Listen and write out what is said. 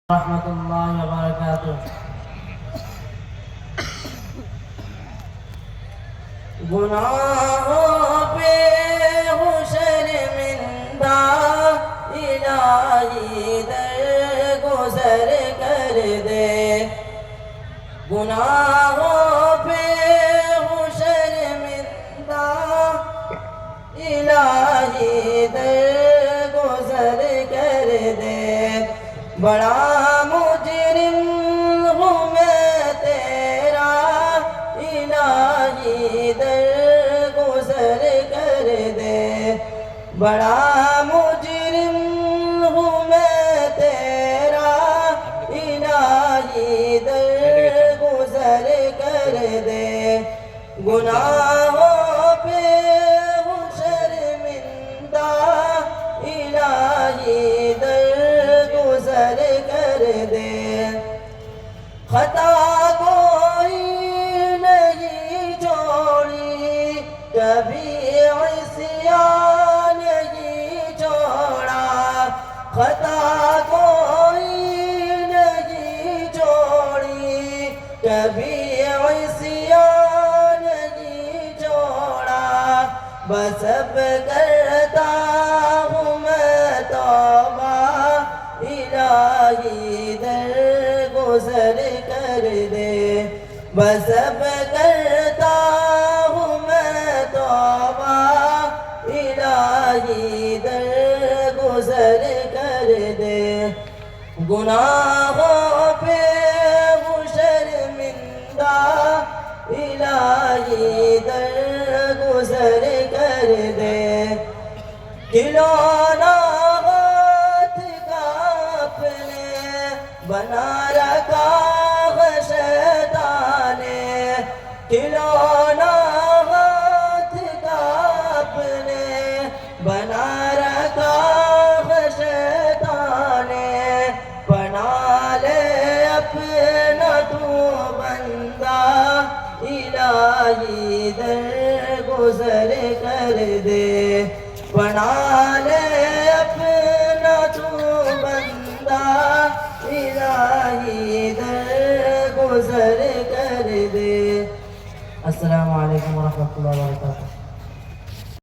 रहमतुल्लाहि व बरकातुह। गुनाहों पे हो शर्मिंदा, इलाही दरगुज़र कर दे। गुनाहों पे हो शर्मिंदा, इलाही दरगुज़र कर दे। बड़ा मुजरिम हूँ मैं तेरा, इलाही दरगुज़र कर दे। बड़ा मुजरिम हूँ मैं तेरा, इलाही दरगुज़र कर दे। गुनाहों पे हूँ शर्मिंदा, इलाही दरगुज़र कर दे। खता कोई नहीं छोड़ी, कभी इस्यान नहीं छोड़ा। खता कोई नहीं छोड़ी, कभी इस्यान नहीं छोड़ा। बस अब करता हूँ मैं तौबा, इलाही दरगुज़र कर दे। बस अब करता हूँ मैं तौबा, इलाही दरगुज़र कर दे। गुनाहों पे हूँ शर्मिंदा, इलाही दरगुज़र कर दे। खिलौना हाथ का अपने बना रखा है शैतान ने। खिलौना हाथ का अपने बना रखा है शैतान ने। बना ले अपना तू बंदा, इलाही दरगुज़र कर दे। बना ले अपना तू बंदा, इलाही दरगुज़र कर दे। अस्सलामु अलैकुम व रहमतुल्लाहि व बरकातुहू।